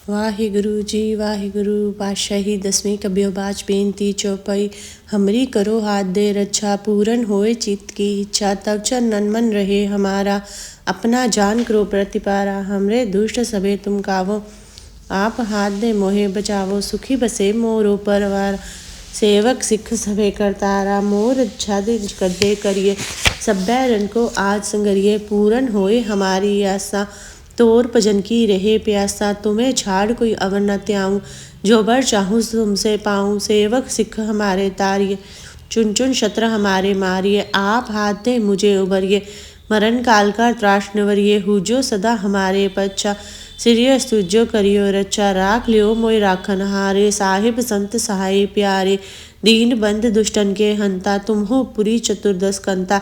वाहिगुरु जी वाहिगुरु पातशाही दसवीं कबियो बाच बेनती चौपाई हमरी करो हाथ दे रक्षा पूरन होए चित्त की इच्छा तब चरणन मन रहे हमारा अपना जान करो प्रतिपारा हमरे दुष्ट सबे तुम कावो आप हाथ दे मोहे बचावो सुखी बसे मोरो परवार सेवक सिख सभे करतारा मोर अच्छा दिन कर दे करिए सब बैरन को आज संगरिए पूरन होए हमारी आशा तोर भजन की रहे प्यासा तुम्हें छाड़ कोई अवर न त्याऊं जो बर चाहूँ तुमसे पाऊं सेवक सिख हमारे तारिये चुन चुन शत्र हमारे मारिए आप हाथ दे मुझे उबरिए मरण काल का त्राश निवरिए हुजो सदा हमारे पच्छा सिरिय स्तुजो करियो रक्षा राख लियो मोय राखन हारे साहिब संत सहाय प्यारे दीन बंद दुष्टन के हंता तुम हो पुरी चतुर्दश कंता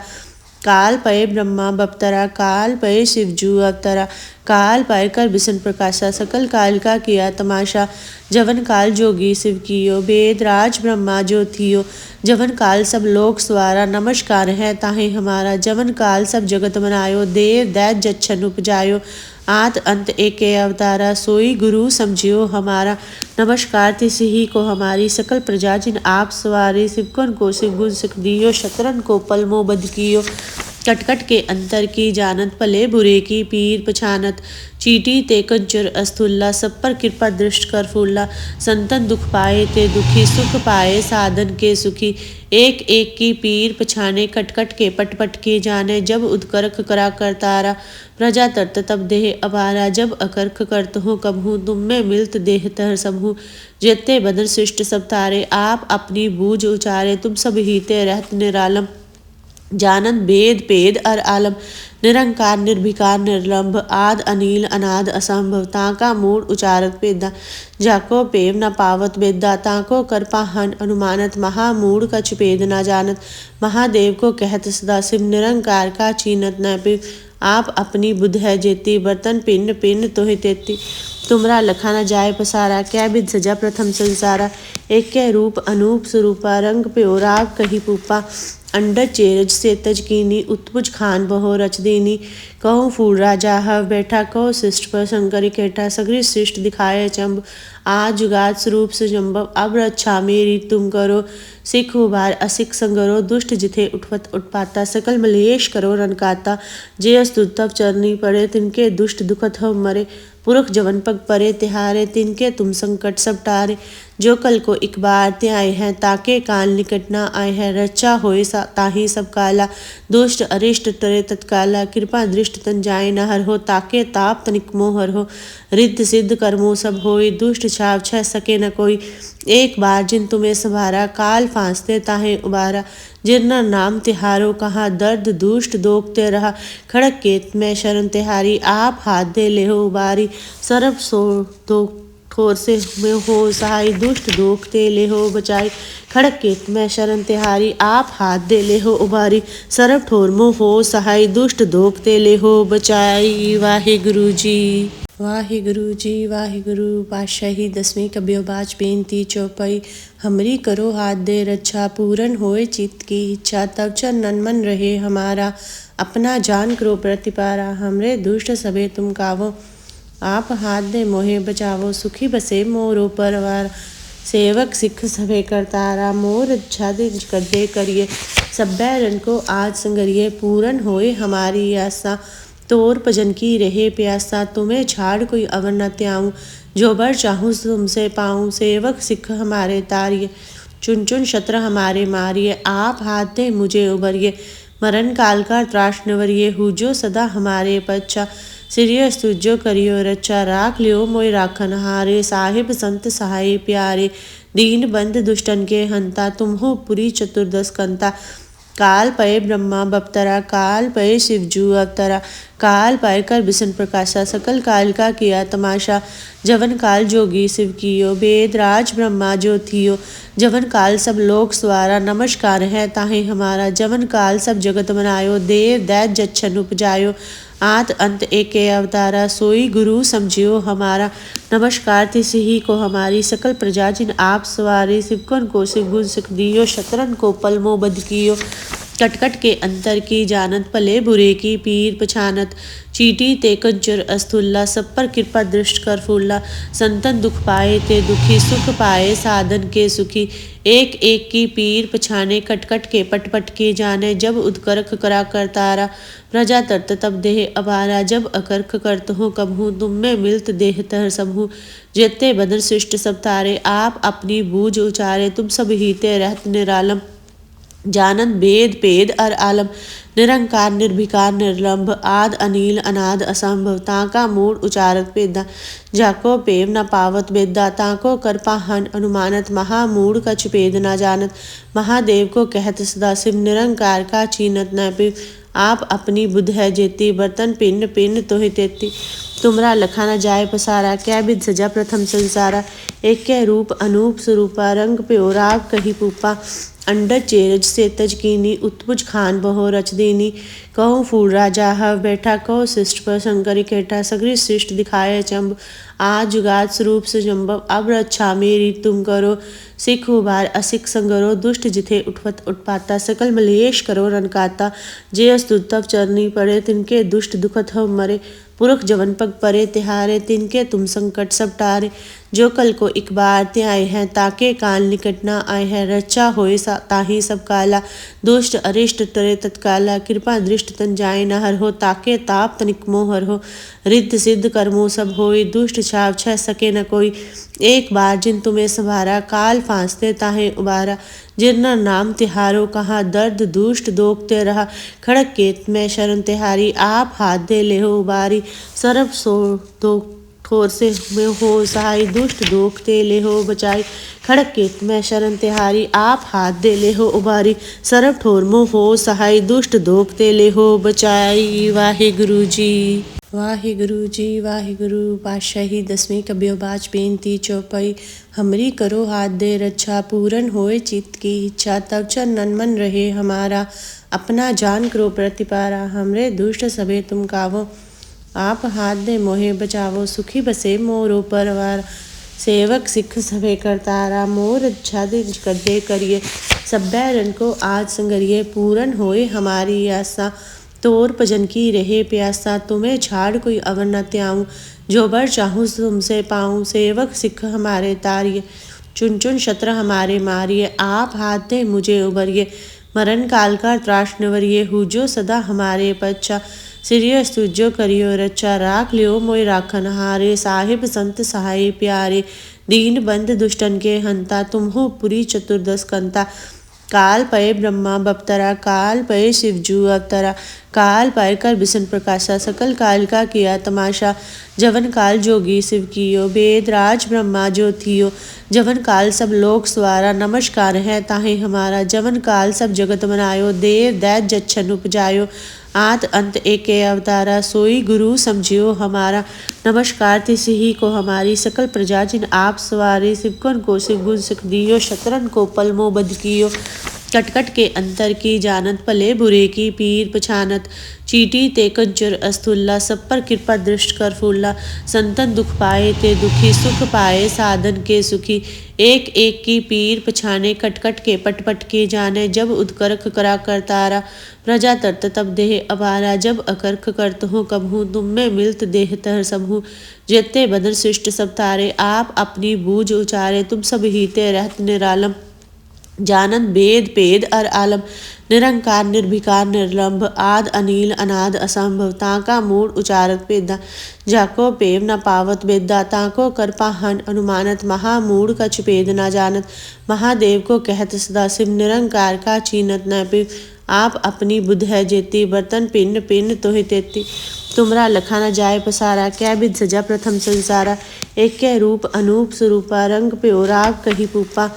काल पय ब्रह्मा बपतरा काल पय शिवजू अवतरा काल पाय कर बिसन प्रकाशा सकल काल का किया तमाशा जवन काल जोगी शिव कियो वेद राज ब्रह्मा जो थियो जवन काल सब लोक स्वारा नमस्कार है ताहे हमारा जवन काल सब जगत बनायो देव दैत जच्छन उपजायो आद अंत एके अवतारा सोई गुरु समझियो हमारा नमस्कार तिसी ही को हमारी सकल प्रजा जिन आप सवारे शिवकन को शिव गुण सिख दियो शतरन को पलमो बद कियो कटकट के अंतर की जानत भले बुरे की पीर पछानत चीटी ते कंचर अस्थुल्ला सब पर कृपा दृष्ट कर फूला संतन दुख पाए ते दुखी सुख पाए साधन के सुखी एक एक की पीर पछाने कटकट के पटपट के जाने जब उदकरख करा करतारा प्रजा तरत तब देह अबारा जब अकर्ख करत हूँ कबहूँ तुम में मिलत देह तर सबहूँ जेते बदन सृष्ट सब तारे आप अपनी बूझ उचारे तुम सब हीते रहत निरालम जानन भेद पेद अर आलम निरंकार निर्भिकार निर्लंभ आद अनिल अनाद असंभव ताका मूड उचारत पेदा जाको पेव न पावत बेदा ताको करपाहन अनुमानत महामूड कछ पेद न जानत महादेव को कहत सदा शिव निरंकार का चीनत न पिव आप अपनी बुद्ध है जेती बर्तन पिंड पिंड तोहि तेती तुमरा लखा न जाय पसारा क्या बिद सजा प्रथम संसारा एक के रूप अनूप स्वरूपा रंग प्योराव कही पूपा अंडर चेरज से तज कीनी उत्पुज खान बहो रच देनी कहो फूल राजा हव बैठा कहो शिष्ट पर शंकरी केठा सगरी शिष्ट दिखाए चंब आज जुगात स्वरूप से जम्बव अब रक्षा मेरी तुम करो सिख उबार असिख संगरो दुष्ट जिथे उठवत उठपाता सकल मलेश करो रनकाता जे अस्तुत तब चरनी पड़े तिनके दुष्ट दुखत हो मरे पुरख जवन पग परे तिहारे तिनके तुम संकट सब टारे जो कल को एक बार ते आए हैं ताके काल निकट न आए हैं रक्षा होए ताही सब काला दुष्ट अरिष्ट तरे तत्काला कृपा दृष्ट तन जाए न हर हो ताके ताप तनिक मोहर हो रिद्ध सिद्ध कर्मों सब होए दुष्ट छाव छह सके न कोई एक बार जिन तुम्हें संभारा काल फांसते ताहे उबारा जिरना नाम तिहारो कहाँ दर्द दुष्ट दोखते रहा खड़क केत में शरण तिहारी आप हाथ दे ले हो उबारी सरब सो दो ठोर से में हो सहाय दुष्ट दोखते ले हो बचाई खड़क केत में शरण तिहारी आप हाथ दे ले हो उबारी सरब ठोर मोह हो सहाय दुष्ट दोखते ले हो बचाई वाहिगुरु जी वाहिगुरु पातशाही दसवीं कबियो बाच बेनती चौपाई हमरी करो हाथ दे रक्षा पूरन होए चित्त की इच्छा तब चरणन मन रहे हमारा अपना जान करो प्रतिपारा हमरे दुष्ट सबे तुम कावो आप हाथ दे मोहे बचावो सुखी बसे मोरो परवार सेवक सिख सभे करतारा मोर अच्छा दिन कर दे करिए सब बैरन को आज संगरिए पूरन होए हमारी आशा तोर भजन की रहे प्यासा तुम्हें छाड़ कोई अवर न त्याऊं जो बर चाहूँ तुमसे पाऊं सेवक सिख हमारे तारिये चुन चुन शत्र हमारे मारिए आप हाथ दे मुझे उबरिए मरण काल का त्राश निवरिए हुजो सदा हमारे पच्छा सिरिय स्तुजो करियो रक्षा राख लियो मोय राखन हारे साहिब संत सहाय प्यारे दीन बंद दुष्टन के हंता तुम हो पुरी चतुर्दश कंता काल पय ब्रह्मा बपतरा काल पय शिवजू अवतरा काल पाय कर बिसन प्रकाशा सकल काल का किया तमाशा जवन काल जोगी शिव कियो वेद राज ब्रह्मा जो थियो जवन काल सब लोक स्वारा नमस्कार है ताहे हमारा जवन काल सब जगत बनायो देव दैत जच्छन उपजायो आद अंत एके अवतारा सोई गुरु समझियो हमारा नमस्कार तिसी ही को हमारी सकल प्रजा जिन आप सवारे शिवकन को शिव गुण सिख दियो शतरन को पलमो बद कियो कटकट के अंतर की जानत भले बुरे की पीर पछानत चीटी ते कंचर अस्थुल्ला सब पर कृपा दृष्ट कर फूला संतन दुख पाए ते दुखी सुख पाए साधन के सुखी एक एक की पीर पछाने कटकट के पटपट के जाने जब उदकरख करा कर तारा प्रजा तरत तब देह अबारा जब अकर्ख करत हो कबहू तुम में मिलत देह तर सबहू जेते बदन सृष्ट सब तारे आप अपनी बूझ उचारे तुम सब हीते रहत निरालम जानन भेद भेद अर आलम निरंकार निर्भिकार निर्लंभ आद अनील अनाद असंभव ताका मूड उचारत पेदा जाको पेव न पावत बेदा ताको कर पाहन अनुमानत महामूड कछ पेद न जानत महादेव को कहत सदा शिव निरंकार का चीनत न पिव आप अपनी बुध है जेती बर्तन पिन पिन तोहि तेती तुमरा लखा न जाय पसारा क्या बिद सजा प्रथम संसारा एक के रूप अनूप स्वरूपा रंग प्योराग कही पूपा अंडर चेरज से तज कीनी उत्पुज खान बहो रच दीनी कहो फूल राजा हव बैठा कहो शिष्ट पर शंकर केठा सगरी शिष्ट दिखाए चंब आज जुगात स्वरूप से जम्बव अब रक्षा मेरी तुम करो सिख उबार असिख संगरो दुष्ट जिथे उठवत उठपाता सकल मलेश करो रनकाता जे अस्तुतव चरनी पड़े तिनके दुष्ट दुखत हो मरे पुरख जवन पग परे तिहारे तिनके तुम संकट सब टारे जो कल को एक बार ते आए हैं ताके काल निकट न आए हैं रक्षा होए ताही सब काला दुष्ट अरिष्ट तरे तत्काला कृपा दृष्ट तन जाए न हर हो ताके ताप तनिक मोह हर हो रिद्ध सिद्ध कर्मों सब होए दुष्ट छाव छह सके न कोई एक बार जिन तुम्हें संभारा काल फांसते ताहे उबारा जिरना नाम तिहारो कहाँ दर्द दुष्ट दोखते रहा खड़क केत में शरण तिहारी आप हाथ दे ले हो उबारी सरब सो दो ठोर से में हो सहाय दुष्ट दोखते ले हो बचाई खड़क केत में शरण तिहारी आप हाथ दे ले हो उबारी सरब ठोर मोह हो सहाय दुष्ट दोखते ले हो बचाई। वाहिगुरु जी वाहिगुरु जी वाहिगुरु पातशाही दसवीं कबियो बाच बेनती चौपाई हमरी करो हाथ दे रक्षा पूरन होए चित्त की इच्छा तब चरणन मन रहे हमारा अपना जान करो प्रतिपारा हमरे दुष्ट सबे तुम कावो आप हाथ दे मोहे बचावो सुखी बसे मोरो परवार सेवक सिख सभे करतारा मोर अच्छा दिन कर दे करिए सब बैरन को आज संगरिए पूरन होए हमारी आशा तोर भजन की रहे प्यासा तुम्हें छाड़ कोई अवर न त्याऊं जो बर चाहूँ तुमसे पाऊं सेवक सिख हमारे तारिये चुन चुन शत्र हमारे मारिए आप हाथ दे मुझे उबरिए मरण काल का त्राश निवरिए हु जो सदा हमारे पच्छा सिरिय स्तुजो करियो रक्षा राख लियो मोय राखन हारे साहिब संत सहाय प्यारे दीन बंद दुष्टन के हंता तुम हो पुरी चतुर्दश कंता काल पय ब्रह्मा बपतरा काल पय शिवजू अवतरा काल पाय कर बिसन प्रकाशा सकल काल का किया तमाशा जवन काल जोगी शिव कियो वेद राज ब्रह्मा जो थियो जवन काल सब लोक स्वारा नमस्कार है ताहे हमारा जवन काल सब जगत बनायो देव दैत जच्छन उपजायो आद अंत एके अवतारा सोई गुरु समझियो हमारा नमस्कार तिस ही को हमारी सकल प्रजा जिन आप सवारे शिवकन को शिव गुण सिख दियो शतरन को पलमो बद कियो कटकट के अंतर की जानत भले बुरे की पीर पछानत चीटी ते कंचर अस्थुल्ला सब पर कृपा दृष्ट कर फूला संतन दुख पाए ते दुखी सुख पाए साधन के सुखी एक एक की पीर पछाने कटकट के पटपट के जाने जब उदकरख करा कर तारा प्रजा तरत तब देह अबारा जब अकर्ख करत हो कबहू तुम में मिलत देह तर सबहू जेते बदन सृष्ट सब तारे आप अपनी बूझ उचारे तुम सब हीते रहत निरालम जानन भेद भेद अर आलम निरंकार निर्भिकार निर्लंभ आद अनील अनाद असंभव ताका मूड उचारत पेदा जाको पेव न पावत बेदा ताको कर पाहन अनुमानत महामूड कछ पेद न जानत महादेव को कहत सदा शिव निरंकार का चीनत न पिव आप अपनी बुध है जेती बर्तन पिन पिन तोहि तेती तुमरा लखा न जाय पसारा क्या बिद सजा प्रथम संसारा एक के रूप अनूप स्वरूपा रंग प्योराग कही पूपा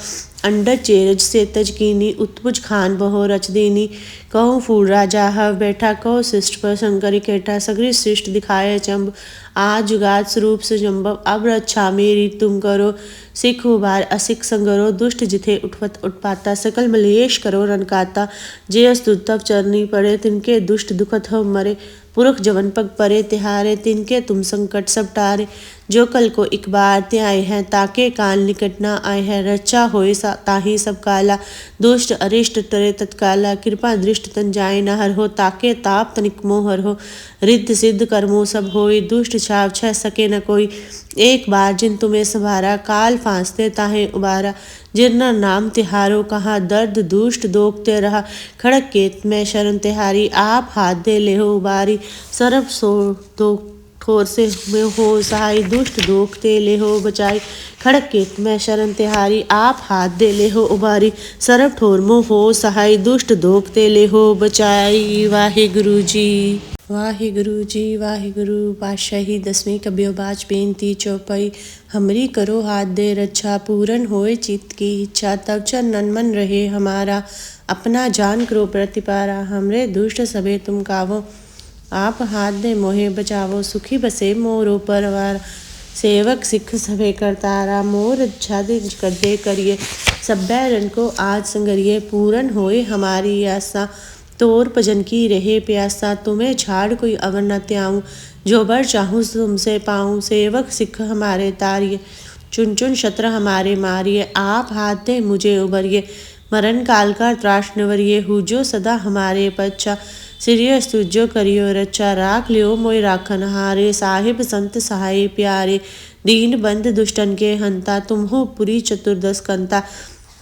अंडर चेरज से तज कीनी उत्पुज खान बहो रच दीनी कहो फूल राजा हव बैठा कहो शिष्ट पर शंकर केठा सगरी शिष्ट दिखाए चंब आज जुगात स्वरूप से जम्बव अब रक्षा मेरी तुम करो सिख उबार असिख संगरो दुष्ट जिथे उठवत उठपाता सकल मलेश करो रनकाता जे अस्तुतव चरनी पड़े तिनके दुष्ट दुखत हो मरे पुरख जवन पग परे तिहारे तिनके तुम संकट सब टारे जो कल को एक बार ते आए हैं ताके काल निकट न आए हैं। रक्षा होए ताहि सब काला, दुष्ट अरिष्ट तरे तत्काला। कृपा दृष्ट तन जाए न हर हो, ताके ताप तनिक मोह हर हो। रिद्ध सिद्ध कर्मों सब होई, दुष्ट छाव छह सके न कोई। एक बार जिन तुम्हें संभारा, काल फांसते ताहे उबारा। जिरना नाम तिहारो कहा, दर्द दुष्ट दोखते रहा। खड़क केत में शरण तिहारी, आप हाथ दे ले हो उबारी। सरब सो दो ठोर से में हो सहाय, दुष्ट दोखते ले हो बचाई। खड़क केत में शरण तिहारी, आप हाथ दे ले हो उबारी। सरब ठोर मोह हो सहाय, दुष्ट दोखते ले हो बचाई। वाहिगुरु जी। वाहिगुरु जी वाहिगुरु। पातशाही दसवीं कबियो बाच बेनती चौपाई। हमरी करो हाथ दे रक्षा, पूरन होए चित्त की इच्छा। तब चरणन मन रहे हमारा, अपना जान करो प्रतिपारा। हमरे दुष्ट सबे तुम कावो, आप हाथ दे मोहे बचावो। सुखी बसे मोरो परवार, सेवक सिख सभे करतारा। मोर इच्छा दिन कर दे करिए, सब बैरन को आज संगरिए। पूरन होए हमारी आशा, तोर भजन की रहे प्यासा। तुम्हें छाड़ कोई अवर न त्याऊं, जो बर चाहूँ तुमसे पाऊं। सेवक सिख हमारे तारिये, चुन चुन शत्र हमारे मारिये। आप हाथ दे मुझे उबरिये, मरण काल का त्रास निवरिये। हुजो सदा हमारे पच्चा, सिरियस तुझो करियो रक्षा। राख लियो मोय राखन हारे, साहिब संत सहाय प्यारे। दीन बंद दुष्टन के हंता, तुम हो पुरी चतुर्दश कंता।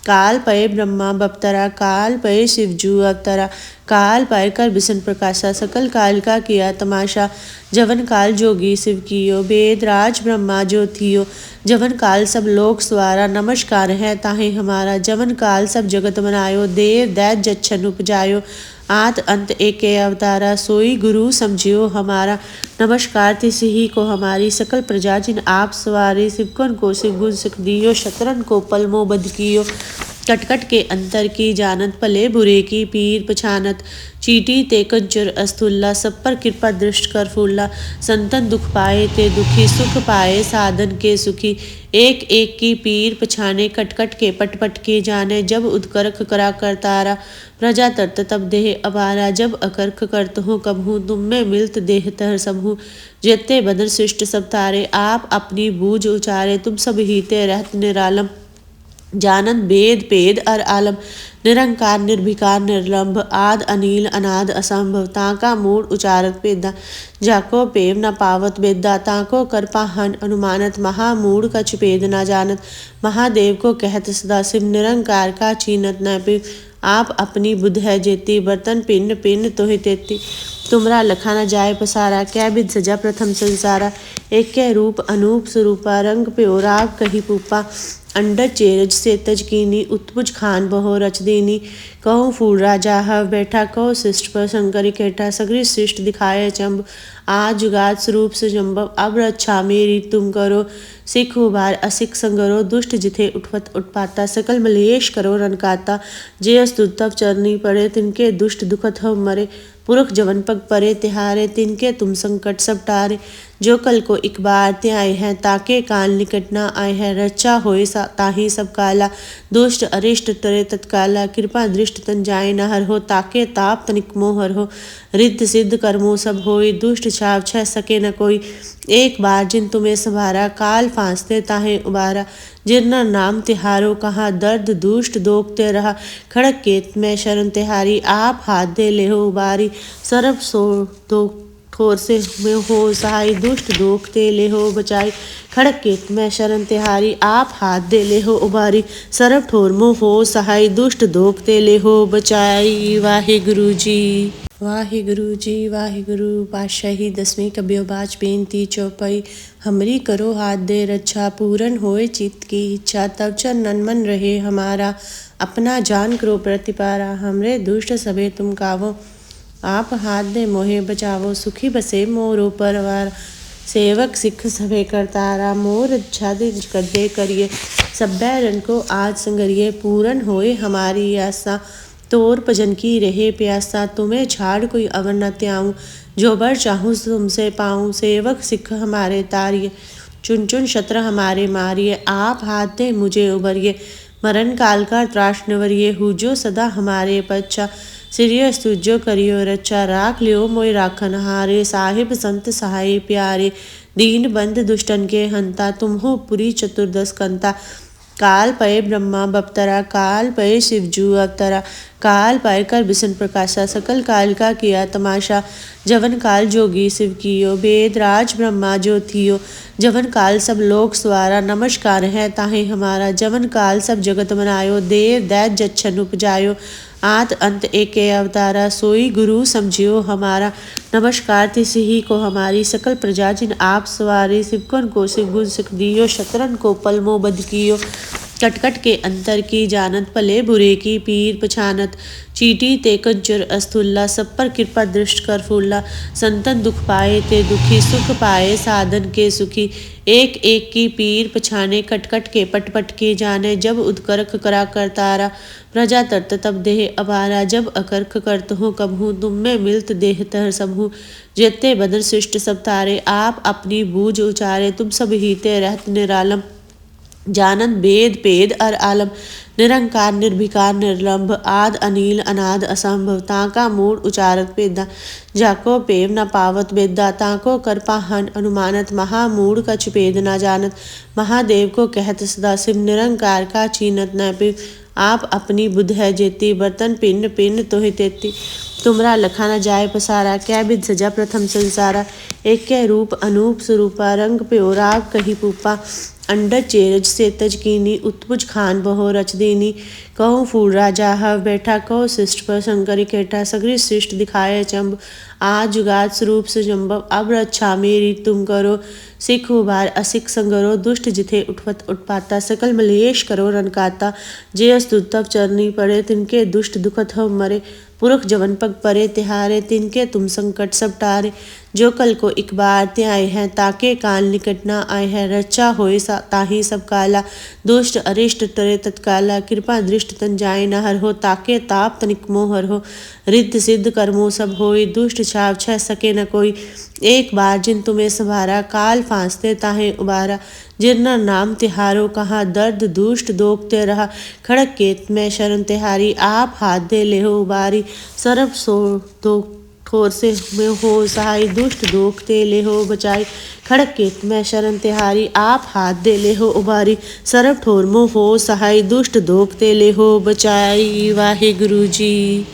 काल पय ब्रह्मा बप्तरा, काल पय शिवजू अवतरा। काल पाय कर बिसन प्रकाशा, सकल काल का किया तमाशा। जवन काल जोगी शिव कियो, वेद राज ब्रह्मा जो थियो। जवन काल सब लोक स्वारा, नमस्कार है ताहे हमारा। जवन काल सब जगत बनायो, देव दैत जच्छन उपजायो। आद अंत एके अवतारा, सोई गुरु समझियो हमारा। नमस्कार तिसि ही को हमारी, सकल प्रजा जिन आप सवारे। सिवकन को शिव गुण सिख दियो, शतरन को पलमो बध कियो। कटकट के अंतर की जानत, भले बुरे की पीर पछानत। चीटी ते कंचर अस्तुल्ला, सब पर कृपा दृष्ट कर फूला। संतन दुख पाए ते दुखी, सुख पाए साधन के सुखी। एक एक की पीर पछाने, कटकट के पट पट के जाने। जब उदकर्क करा करतारा, प्रजा तरत तब देह अबारा। जब अकर्क करत हूँ कबहूँ, तुम में मिलत देह तह सबहूँ। जेते बदन सृष्ट सब तारे, आप अपनी बूझ उचारे। तुम सब हीते रहत निरालम, जानन वेद पेद अर आलम। निरंकार निर्भिकार निर्लंभ, आद अनील अनाद असंभव। ताका मूड उचारत पेदा, जाको पेव न पावत बेदा। ताको कर पाहन अनुमानत, महामूड कछ पेद न जानत। महादेव को कहत सदा शिव, निरंकार का चीनत न पिव। आप अपनी बुध है जेती, बर्तन पिंड पिंड तोहि तेती। तुमरा लखा न जाय पसारा, कै बिध सजा प्रथम संसारा। एक कै रूप अनूप स्वरूपा, रंग प्योराव कही पूपा। अंडर चेरज से तज कीनी, उत्पुज खान बहो रच देनी। कहो फूल राजा हव बैठा, कहो शिष्ट पर शंकर इकट्ठा। सगरी शिष्ट दिखाए चंब, आज जुगात स्वरूप से जम्बव। अब रक्षा मेरी तुम करो, सिख उबार असिख संगरो। दुष्ट जिथे उठवत उठपाता, सकल मलेश करो रनकाता। जे अस्तुत तब चरनी पड़े, तिनके दुष्ट दुखत हो मरे। पुरख जवन पग परे तिहारे, तिनके तुम संकट सब टारे। जो कल को एक बार ते आए हैं ताके काल निकट न आए हैं। रक्षा होए ताहि सब काला, दुष्ट अरिष्ट तरे तत्काला। कृपा दृष्ट तन जाए न हर हो, ताके ताप तनिक मोह हर हो। रिद्ध सिद्ध कर्मों सब होई, दुष्ट छाव छह सके न कोई। एक बार जिन तुम्हें संभारा, काल फांसते ताहे उबारा। जिरना नाम तिहारो कहा, दर्द दुष्ट दोखते रहा। खड़क केत में शरण तिहारी, आप हाथ दे ले हो उबारी। सरब सो दो ठोर से में हो सहाय, दुष्ट दोखते ले हो बचाई। खड़क केत में शरण तिहारी, आप हाथ दे ले हो उबारी। सरब ठोर मोह हो सहाय, दुष्ट दोखते ले हो बचाई। वाहिगुरु जी। वाहिगुरु जी वाहिगुरु। पातशाही दसवीं कबियो बाच बेनती चौपाई। हमरी करो हाथ दे रक्षा, पूरन होए चित्त की इच्छा। तब चरणन मन रहे हमारा, अपना जान करो प्रतिपारा। हमरे दुष्ट सबे तुम कावो, आप हाथ दे मोहे बचावो। सुखी बसे मोरो परवार, सेवक सिख सभे करतारा। मोर इच्छा दिन कर दे करिए, सब बैरन को आज संगरिए। पूरन होए हमारी आशा, तोर भजन की रहे प्यासा। तुम्हें छाड़ कोई अवर न त्याऊं, जो बर चाहूँ तुमसे पाऊं। सेवक सिख हमारे तारिये, चुन चुन शत्र हमारे मारिये। आप हाथ दे मुझे उबरिये, मरण काल का त्रास निवरिये। हुजो सदा हमारे पच्चा, श्री स्तुजो करियो रक्षा राख लियो मोय राखन हारे। साहिब संत सहाय प्यारे दीन बंद दुष्टन के हंता। तुम हो पुरी चतुर्दश कंता। काल पय ब्रह्मा बप्तरा काल पय शिवजू अवतरा। काल पाय कर बिसन प्रकाशा सकल काल का किया तमाशा। जवन काल जोगी शिव कियो वेद राज ब्रह्मा जो थियो। जवन काल सब लोक स्वारा नमस्कार है ताहे हमारा। जवन काल सब जगत बनायो देव दैत जच्छन उपजायो। आद अंत एके अवतारा सोई गुरु समझियो हमारा। नमस्कार तिस ही को हमारी सकल प्रजा जिन आप सवारी। शिवकन को शिव गुण सुख दियो शतरन को पलमो बद कियो। कटकट के अंतर की जानत भले बुरे की पीर पछानत। चीटी ते कंचुर अस्थुल्ला सब पर कृपा दृष्ट कर फूला। संतन दुख पाए ते दुखी सुख पाए साधन के सुखी। एक एक की पीर पछाने कटकट के पटपट के जाने। जब उदकर्क करा करतारा प्रजा तरत तब देह अबारा। जब अकर्क करत हो कबहू तुम में मिलत देह तह सबहू। जेते बदर सृष्ट सब तारे आप अपनी बूझ उचारे। तुम सब हीते रहत निरालम जानन वेद पेद अर आलम। निरंकार निर्भिकार निर्लंभ आद अनील अनाद असंभव। ताका मूड उचारत पेदा जाको पेव न पावत वेदा। ताको कर पाहन अनुमानत महामूड कछ पेद न जानत। महादेव को कहत सदा शिव निरंकार का चीनत न पिव। आप अपनी बुध है जेती बर्तन पिंड पिंड तोहि तेती। तुमरा लखा न जाय पसारा क्या विध सजा प्रथम संसारा। एक के रूप अनूप स्वरूपा रंग प्योराग कही पूपा। अंडर चेरज से तज कीनी उत्पुज खान बहो रच दीनी। कहो फूल राजा हव बैठा कहो शिष्ट पर शंकर इकट्ठा। सगरी शिष्ट दिखाए चंब आज जुगात स्वरूप सुजम्बव। अब रक्षा मेरी तुम करो सिख उबार असिख संगरो। दुष्ट जिथे उठवत उठपाता सकल मलेश करो रनकाता। जे अस्तुत तब चरनी पड़े तिनके दुष्ट दुखत हो मरे। पुरख जवन पग परे तिहारे तिनके तुम संकट सब टारे। जो कल को एक बार ते आए हैं ताके काल निकट न आए हैं। रक्षा होए ताही सब काला दुष्ट अरिष्ट तरे तत्काला। कृपा दृष्ट तन जाए न हर हो ताके ताप तनिक मोहर हो। रिद्ध सिद्ध कर्मों सब होई दुष्ट छाव छह सके न कोई। एक बार जिन तुम्हें सवारा काल फांसते ताहे उबारा। जिरना नाम तिहारो कहा दर्द दुष्ट दोखते रहा। खड़क केत में शरण तिहारी आप हाथ दे ले हो उबारी। सरब सो दो ठोर से में हो सहाय दुष्ट दोखते ले हो बचाई। खड़क केत में शरण तिहारी आप हाथ दे ले हो उबारी। सरब ठोर मोह हो सहाय दुष्ट दोखते ले हो बचाई। वाहे गुरु जी।